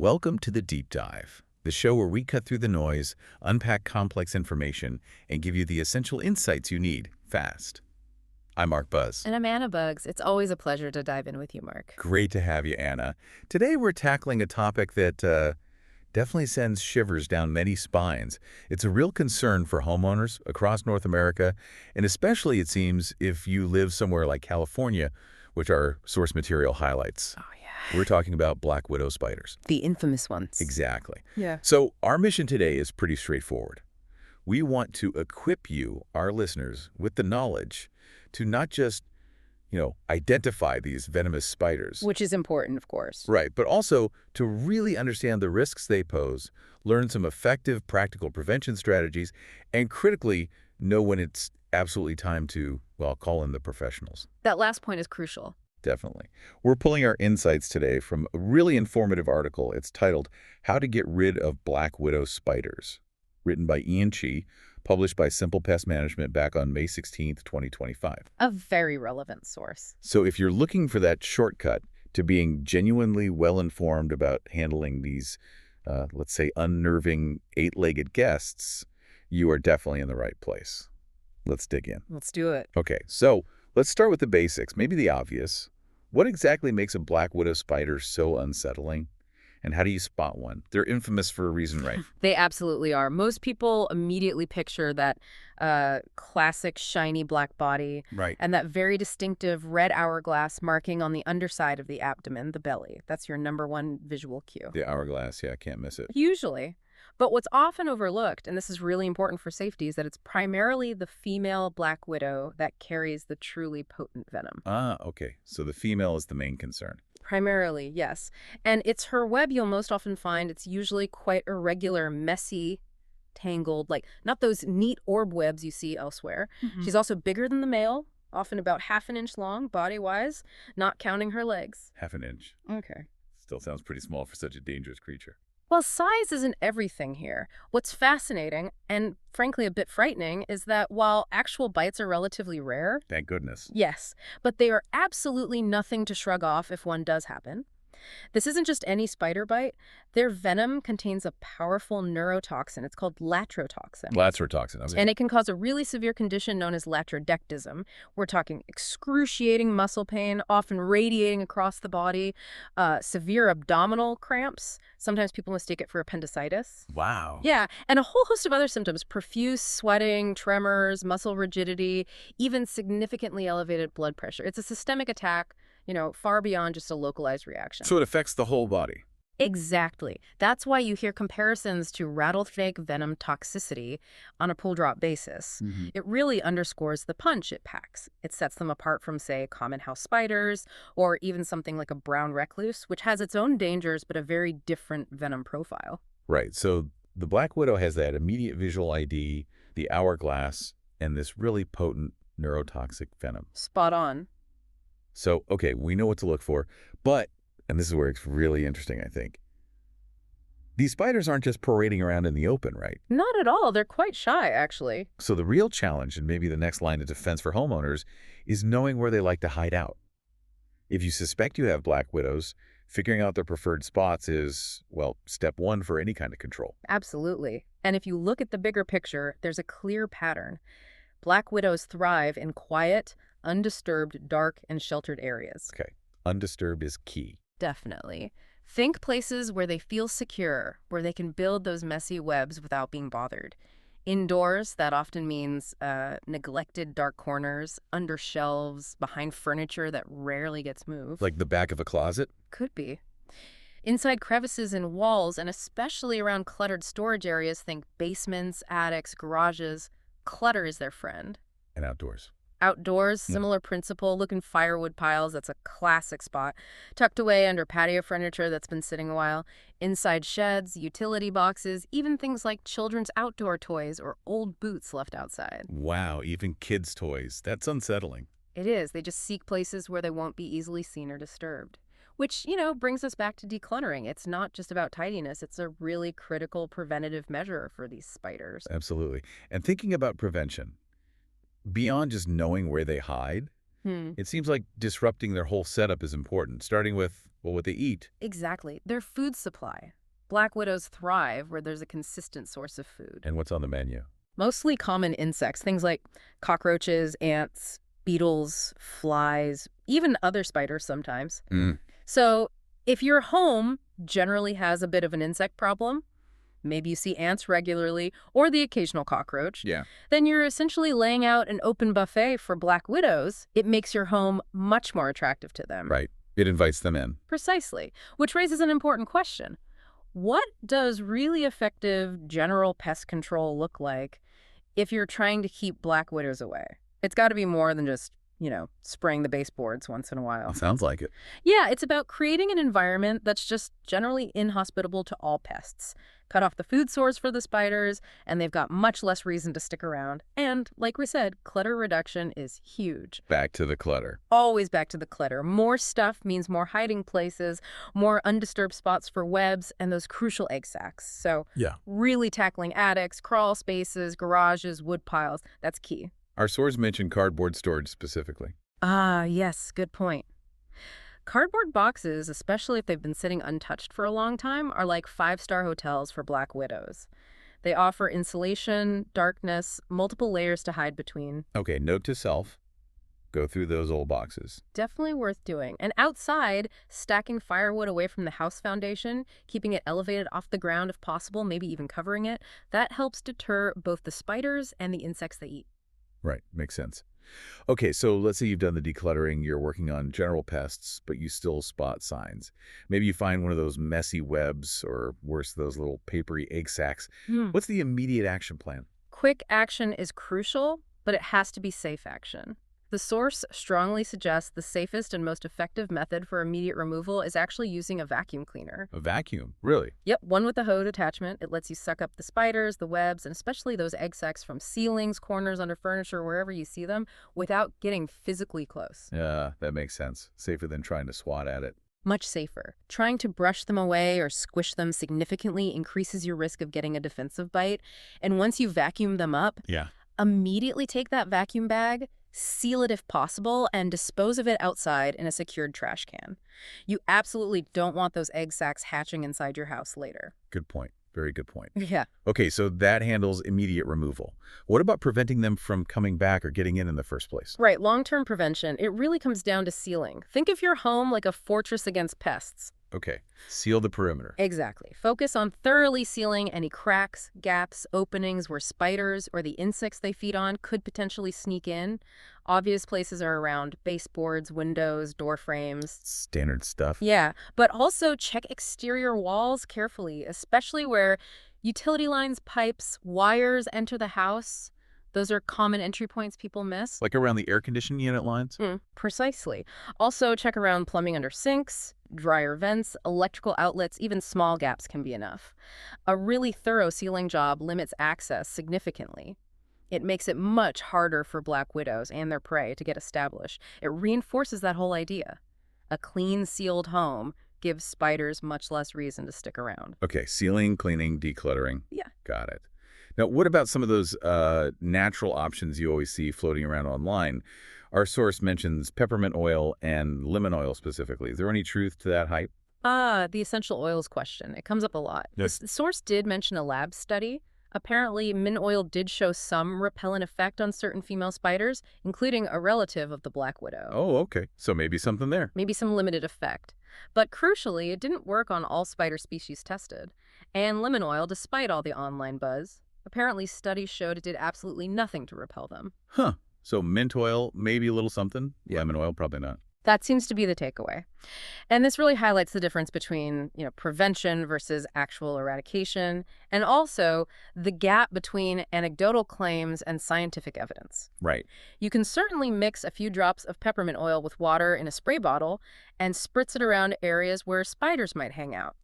Welcome to the Deep Dive, the show where we cut through the noise, unpack complex information, and give you the essential insights you need, fast. I'm Mark Buzz. And I'm Anna Bugs. It's always a pleasure to dive in with you, Mark. Great to have you, Anna. Today we're tackling a topic that definitely sends shivers down many spines. It's a real concern for homeowners across North America, and especially, it seems, if you live somewhere like California, which our source material highlights. Oh, yeah. We're talking about black widow spiders. The infamous ones. Exactly. Yeah. So our mission today is pretty straightforward. We want to equip you, our listeners, with the knowledge to not just, identify these venomous spiders. Which is important, of course. Right, but also to really understand the risks they pose, learn some effective practical prevention strategies, and critically know when it's absolutely time to, call in the professionals. That last point is crucial. Definitely. We're pulling our insights today from a really informative article. It's titled, How to Get Rid of Black Widow Spiders, written by Ian Chi, published by Simple Pest Management back on May 16th, 2025. A very relevant source. So if you're looking for that shortcut to being genuinely well-informed about handling these, let's say, unnerving eight-legged guests, you are definitely in the right place. Let's dig in. Let's do it. Okay, so let's start with the basics, maybe the obvious. What exactly makes a black widow spider so unsettling? And how do you spot one? They're infamous for a reason, right? They absolutely are. Most people immediately picture that classic shiny black body Right. and that very distinctive red hourglass marking on the underside of the abdomen, the belly. That's your number one visual cue. The hourglass, yeah, I can't miss it. Usually. But what's often overlooked, and this is really important for safety, is that it's primarily the female black widow that carries the truly potent venom. Ah, okay. So the female is the main concern. Primarily, yes. And it's her web you'll most often find. It's usually quite irregular, messy, tangled, like not those neat orb webs you see elsewhere. She's also bigger than the male, often about half an inch long, body-wise, not counting her legs. Half an inch. Okay. Still sounds pretty small for such a dangerous creature. Well, size isn't everything here. What's fascinating, and frankly a bit frightening, is that while actual bites are relatively rare, Thank goodness. yes, but they are absolutely nothing to shrug off if one does happen. This isn't just any spider bite. Their venom contains a powerful neurotoxin. It's called latrotoxin. Laterotoxin. Okay. And it can cause a really severe condition known as latrodectism. We're talking excruciating muscle pain, often radiating across the body, severe abdominal cramps. Sometimes people mistake it for appendicitis. Wow. Yeah, and a whole host of other symptoms: profuse sweating, tremors, muscle rigidity, even significantly elevated blood pressure. It's a systemic attack, far beyond just a localized reaction. So it affects the whole body. Exactly. That's why you hear comparisons to rattlesnake venom toxicity on a pull drop basis. It really underscores the punch it packs. It sets them apart from, say, common house spiders, or even something like a brown recluse, which has its own dangers but a very different venom profile. Right. So the black widow has that immediate visual ID, the hourglass, and this really potent neurotoxic venom. Spot on. So, okay, we know what to look for, but, and this is where it's really interesting, I think, these spiders aren't just parading around in the open, right? Not at all. They're quite shy, actually. So the real challenge, and maybe the next line of defense for homeowners, is knowing where they like to hide out. If you suspect you have black widows, figuring out their preferred spots is, step one for any kind of control. Absolutely. And if you look at the bigger picture, there's a clear pattern. Black widows thrive in quiet, undisturbed, dark, and sheltered areas. Okay, undisturbed is key. Definitely. Think places where they feel secure, where they can build those messy webs without being bothered. Indoors, that often means neglected dark corners, under shelves, behind furniture that rarely gets moved. Like the back of a closet? Could be. Inside crevices in walls, and especially around cluttered storage areas, think basements, attics, garages. Clutter is their friend. And outdoors. Outdoors, similar principle. Look in firewood piles. That's a classic spot. Tucked away under patio furniture that's been sitting a while. Inside sheds, utility boxes, even things like children's outdoor toys or old boots left outside. Wow, even kids' toys. That's unsettling. It is. They just seek places where they won't be easily seen or disturbed. Which, brings us back to decluttering. It's not just about tidiness. It's a really critical preventative measure for these spiders. Absolutely. And thinking about prevention, beyond just knowing where they hide, Hmm. It seems like disrupting their whole setup is important, starting with, well, what they eat. Exactly. Their food supply. Black widows thrive where there's a consistent source of food. And what's on the menu? Mostly common insects, things like cockroaches, ants, beetles, flies, even other spiders sometimes. Mm, So if your home generally has a bit of an insect problem, maybe you see ants regularly or the occasional cockroach, yeah, then you're essentially laying out an open buffet for black widows. It makes your home much more attractive to them. right. It invites them in. Precisely, which raises an important question. What does really effective general pest control look like if you're trying to keep black widows away? It's got to be more than just, spraying the baseboards once in a while. Sounds like it. Yeah, it's about creating an environment that's just generally inhospitable to all pests. Cut off the food source for the spiders, and they've got much less reason to stick around. And, like we said, clutter reduction is huge. Back to the clutter. Always back to the clutter. More stuff means more hiding places, more undisturbed spots for webs, and those crucial egg sacs. So Yeah. really tackling attics, crawl spaces, garages, wood piles, that's key. Our source mentioned cardboard storage specifically. Ah, yes, good point. Cardboard boxes, especially if they've been sitting untouched for a long time, are like five-star hotels for black widows. They offer insulation, darkness, multiple layers to hide between. Okay, note to self. Go through those old boxes. Definitely worth doing. And outside, stacking firewood away from the house foundation, keeping it elevated off the ground if possible, maybe even covering it, that helps deter both the spiders and the insects they eat. Right, makes sense. Okay, so let's say you've done the decluttering, you're working on general pests, but you still spot signs. Maybe you find one of those messy webs, or worse, those little papery egg sacs. What's the immediate action plan? Quick action is crucial, but it has to be safe action. The source strongly suggests the safest and most effective method for immediate removal is actually using a vacuum cleaner. A vacuum, really? Yep, one with a hose attachment. It lets you suck up the spiders, the webs, and especially those egg sacs from ceilings, corners, under furniture, wherever you see them, without getting physically close. Yeah, that makes sense. Safer than trying to swat at it. Much safer. Trying to brush them away or squish them significantly increases your risk of getting a defensive bite. And once you vacuum them up, Yeah. immediately take that vacuum bag, seal it if possible, and dispose of it outside in a secured trash can. You absolutely don't want those egg sacs hatching inside your house later. Good point. Very good point. Yeah. Okay, so that handles immediate removal. What about preventing them from coming back or getting in the first place? Right, long-term prevention, it really comes down to sealing. Think of your home like a fortress against pests. Okay, seal the perimeter. Exactly. Focus on thoroughly sealing any cracks, gaps, openings where spiders or the insects they feed on could potentially sneak in. Obvious places are around baseboards, windows, door frames. Standard stuff. Yeah, but also check exterior walls carefully, especially where utility lines, pipes, wires enter the house. Those are common entry points people miss. Like around the air conditioning unit lines? Precisely. Also, check around plumbing under sinks, dryer vents, electrical outlets, even small gaps can be enough. A really thorough sealing job limits access significantly. It makes it much harder for black widows and their prey to get established. It reinforces that whole idea. A clean, sealed home gives spiders much less reason to stick around. Okay, sealing, cleaning, decluttering. Yeah. Got it. Now, what about some of those natural options you always see floating around online? Our source mentions peppermint oil and lemon oil specifically. Is there any truth to that hype? The essential oils question. It comes up a lot. Yes. The source did mention a lab study. Apparently, mint oil did show some repellent effect on certain female spiders, including a relative of the black widow. Oh, okay. So maybe something there. Maybe some limited effect. But crucially, it didn't work on all spider species tested. And lemon oil, despite all the online buzz, apparently studies showed it did absolutely nothing to repel them. Huh. So mint oil, maybe a little something. Lemon oil, probably not. That seems to be the takeaway. And this really highlights the difference between, prevention versus actual eradication, and also the gap between anecdotal claims and scientific evidence. Right. You can certainly mix a few drops of peppermint oil with water in a spray bottle and spritz it around areas where spiders might hang out.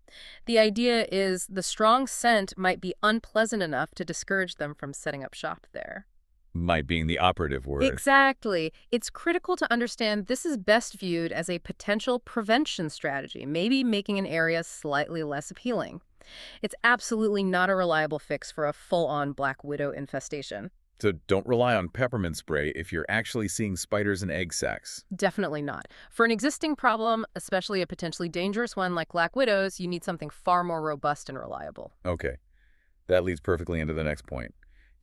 The idea is the strong scent might be unpleasant enough to discourage them from setting up shop there. Might being the operative word. Exactly. It's critical to understand this is best viewed as a potential prevention strategy, maybe making an area slightly less appealing. It's absolutely not a reliable fix for a full-on black widow infestation. So don't rely on peppermint spray if you're actually seeing spiders and egg sacs. Definitely not. For an existing problem, especially a potentially dangerous one like black widows, you need something far more robust and reliable. Okay, that leads perfectly into the next point.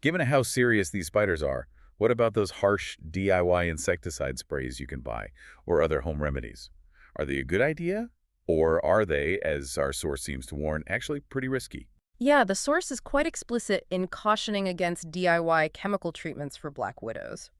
Given how serious these spiders are, what about those harsh DIY insecticide sprays you can buy, or other home remedies? Are they a good idea? Or are they, as our source seems to warn, actually pretty risky? Yeah, the source is quite explicit in cautioning against DIY chemical treatments for black widows.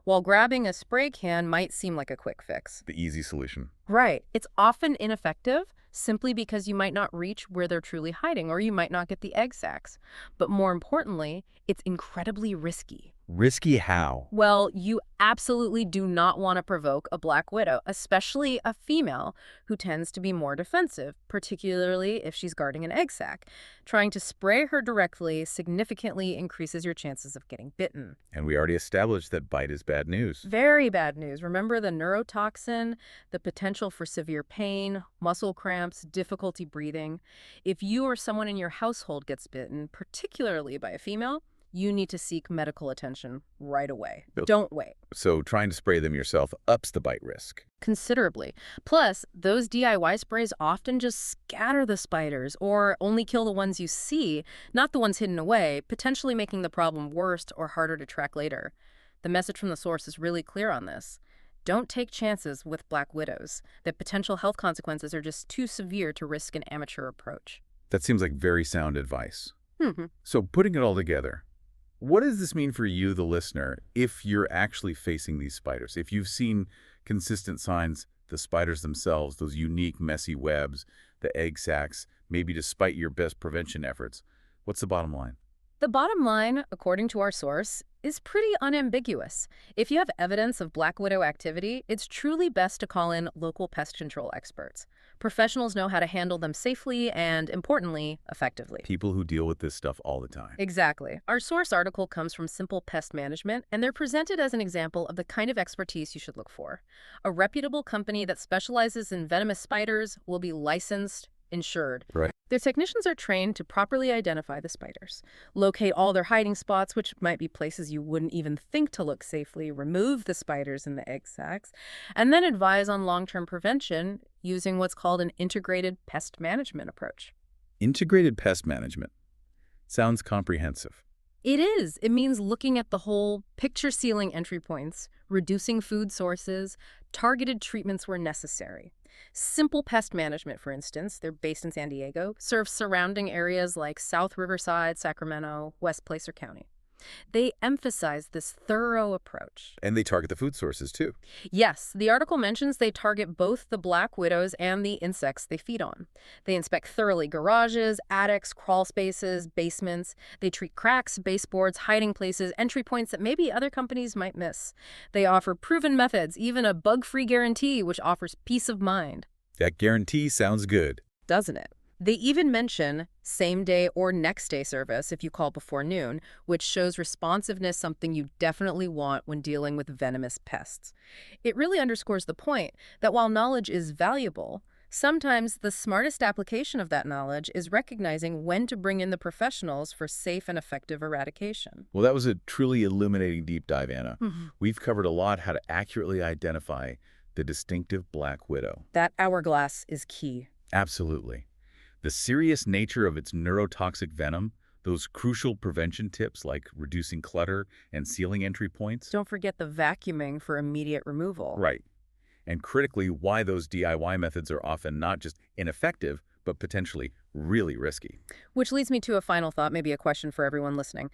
While grabbing a spray can might seem like a quick fix. The easy solution. Right. It's often ineffective simply because you might not reach where they're truly hiding or you might not get the egg sacs. But more importantly, it's incredibly risky. Risky how? Well, you absolutely do not want to provoke a black widow, especially a female who tends to be more defensive, particularly if she's guarding an egg sac. Trying to spray her directly significantly increases your chances of getting bitten. And we already established that bite is bad news. Very bad news. Remember the neurotoxin, the potential for severe pain, muscle cramps, difficulty breathing. If you or someone in your household gets bitten, particularly by a female, you need to seek medical attention right away. Don't wait. So trying to spray them yourself ups the bite risk. Considerably. Plus, those DIY sprays often just scatter the spiders or only kill the ones you see, not the ones hidden away, potentially making the problem worse or harder to track later. The message from the source is really clear on this. Don't take chances with black widows. The potential health consequences are just too severe to risk an amateur approach. That seems like very sound advice. Mm-hmm. So putting it all together, what does this mean for you, the listener, if you're actually facing these spiders? If you've seen consistent signs, the spiders themselves, those unique messy webs, the egg sacs, maybe despite your best prevention efforts, what's the bottom line? The bottom line, according to our source, is pretty unambiguous. If you have evidence of black widow activity, it's truly best to call in local pest control experts. Professionals know how to handle them safely and, importantly, effectively. People who deal with this stuff all the time. Exactly. Our source article comes from Simple Pest Management, and they're presented as an example of the kind of expertise you should look for. A reputable company that specializes in venomous spiders will be licensed, insured. Right. Their technicians are trained to properly identify the spiders, locate all their hiding spots, which might be places you wouldn't even think to look safely, remove the spiders in the egg sacs, and then advise on long-term prevention using what's called an integrated pest management approach. Integrated pest management. Sounds comprehensive. It is. It means looking at the whole picture, sealing entry points, reducing food sources, targeted treatments where necessary. Simple Pest Management, for instance, they're based in San Diego, serves surrounding areas like South Riverside, Sacramento, West Placer County. They emphasize this thorough approach. And they target the food sources, too. Yes, the article mentions they target both the black widows and the insects they feed on. They inspect thoroughly garages, attics, crawl spaces, basements. They treat cracks, baseboards, hiding places, entry points that maybe other companies might miss. They offer proven methods, even a bug-free guarantee, which offers peace of mind. That guarantee sounds good. Doesn't it? They even mention same-day or next-day service if you call before noon, which shows responsiveness, something you definitely want when dealing with venomous pests. It really underscores the point that while knowledge is valuable, sometimes the smartest application of that knowledge is recognizing when to bring in the professionals for safe and effective eradication. Well, that was a truly illuminating deep dive, Anna. Mm-hmm. We've covered a lot how to accurately identify the distinctive black widow. That hourglass is key. Absolutely. The serious nature of its neurotoxic venom, those crucial prevention tips like reducing clutter and sealing entry points. Don't forget the vacuuming for immediate removal. Right. And critically, why those DIY methods are often not just ineffective, but potentially really risky. Which leads me to a final thought, maybe a question for everyone listening.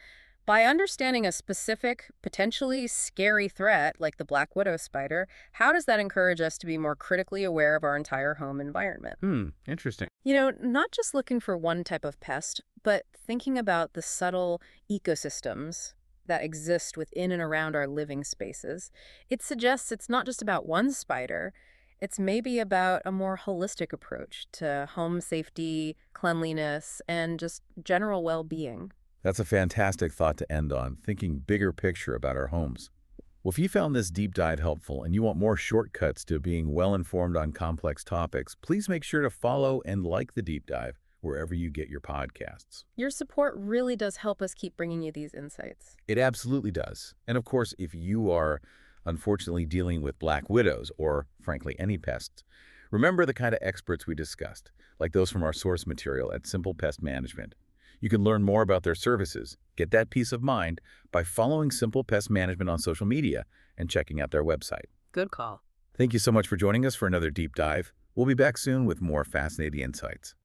By understanding a specific, potentially scary threat like the black widow spider, how does that encourage us to be more critically aware of our entire home environment? Interesting. Not just looking for one type of pest, but thinking about the subtle ecosystems that exist within and around our living spaces. It suggests it's not just about one spider. It's maybe about a more holistic approach to home safety, cleanliness, and just general well-being. That's a fantastic thought to end on, thinking bigger picture about our homes. Well, if you found this deep dive helpful and you want more shortcuts to being well-informed on complex topics, please make sure to follow and like the deep dive wherever you get your podcasts. Your support really does help us keep bringing you these insights. It absolutely does. And of course, if you are unfortunately dealing with black widows or, frankly, any pests, remember the kind of experts we discussed, like those from our source material at Simple Pest Management. You can learn more about their services, get that peace of mind, by following Simple Pest Management on social media and checking out their website. Good call. Thank you so much for joining us for another deep dive. We'll be back soon with more fascinating insights.